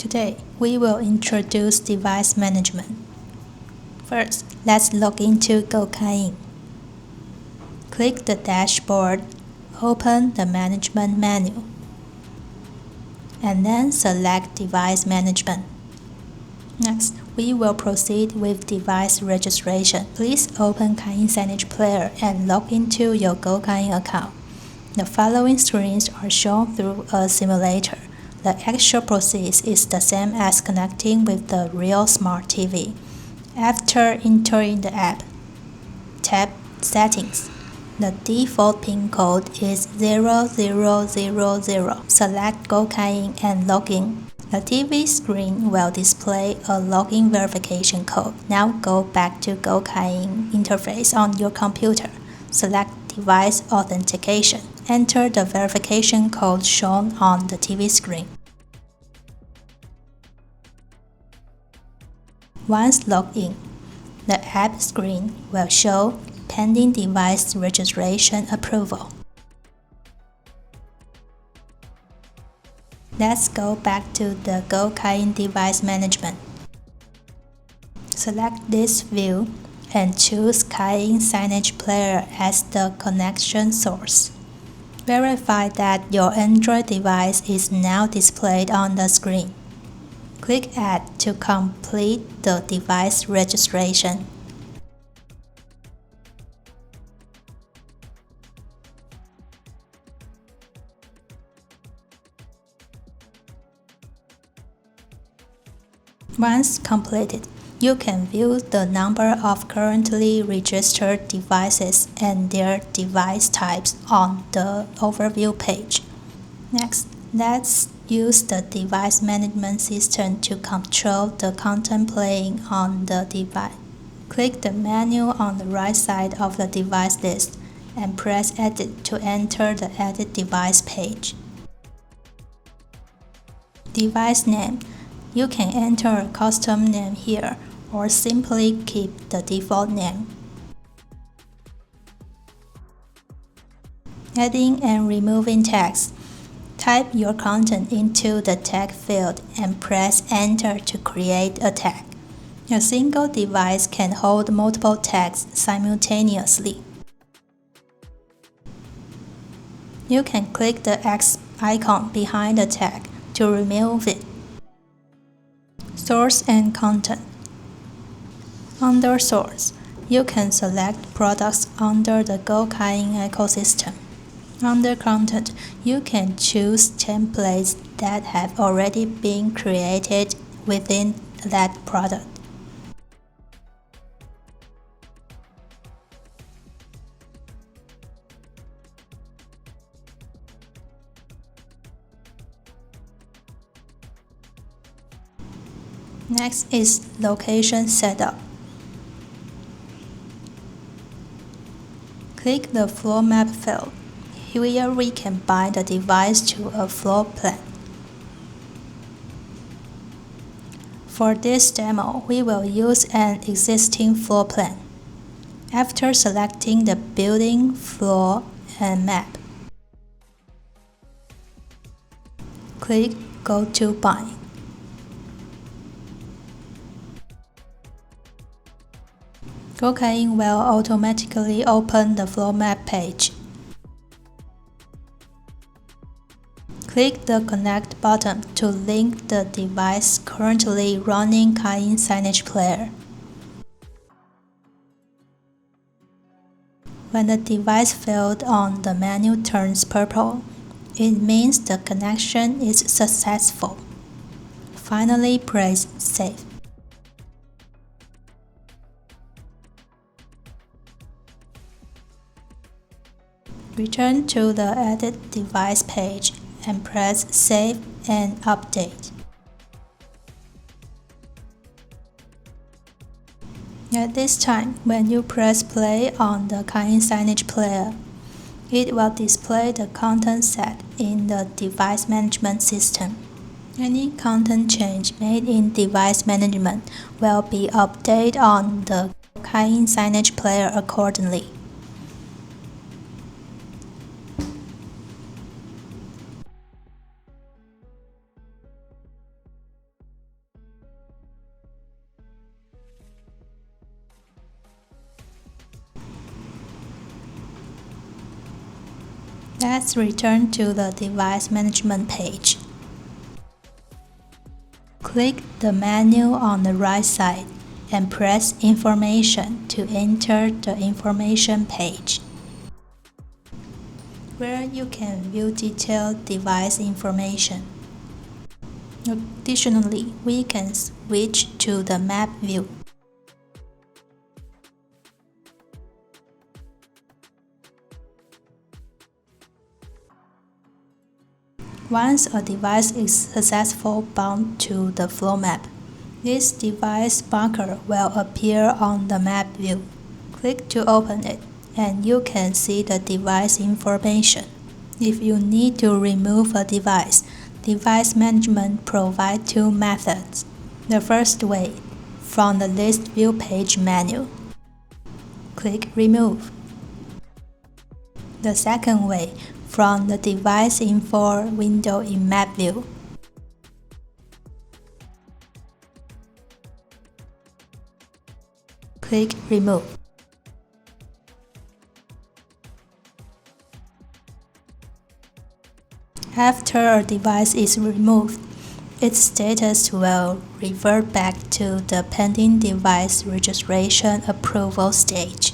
Today, we will introduce device management. First, let's log into GO CAYIN. Click the dashboard, open the management menu, and then select device management. Next, we will proceed with device registration. Please open CAYIN Signage Player and log into your GO CAYIN account. The following screens are shown through a simulator. The actual process is the same as connecting with the real smart TV. After entering the app, tap Settings. The default PIN code is 0000. Select GO CAYIN and login. The TV screen will display a login verification code. Now go back to GO CAYIN interface on your computer. Select Device Authentication. Enter the verification code shown on the TV screen. Once logged in, the app screen will show Pending Device Registration Approval. Let's go back to the GO CAYIN Device Management. Select this view and choose CAYIN Signage Player as the connection source. Verify that your Android device is now displayed on the screen. Click Add to complete the device registration. Once completed, you can view the number of currently registered devices and their device types on the overview page. Next, let's use the device management system to control the content playing on the device. Click the menu on the right side of the device list and press Edit to enter the Edit Device page. Device name. You can enter a custom name here or simply keep the default name. Adding and removing tags. Type your content into the tag field and press Enter to create a tag. A single device can hold multiple tags simultaneously. You can click the X icon behind the tag to remove it. Source and content. Under Source, you can select products under the GO CAYIN ecosystem. Under Content, you can choose templates that have already been created within that product. Next is Location Setup. Click the Floor Map field. Here we can bind the device to a floor plan. For this demo, we will use an existing floor plan. After selecting the building, floor, and map, click Go to Bind. GO CAYIN will automatically open the floor map page. Click the Connect button to link the device currently running CAYIN Signage Player. When the device field on the menu turns purple, it means the connection is successful. Finally, press Save. Return to the Edit Device page and press Save and Update. At this time, when you press play on the CAYIN Signage Player, it will display the content set in the device management system. Any content change made in device management will be updated on the CAYIN Signage Player accordingly. Let's return to the device management page. Click the menu on the right side and press Information to enter the information page, where you can view detailed device information. Additionally, we can switch to the map view. Once a device is successfully bound to the flow map, this device marker will appear on the map view. Click to open it, and you can see the device information. If you need to remove a device, device management provides two methods. The first way, from the List View page menu. Click Remove. The second way, from the Device Info window in Map View. Click Remove. After a device is removed, its status will revert back to the pending device registration approval stage.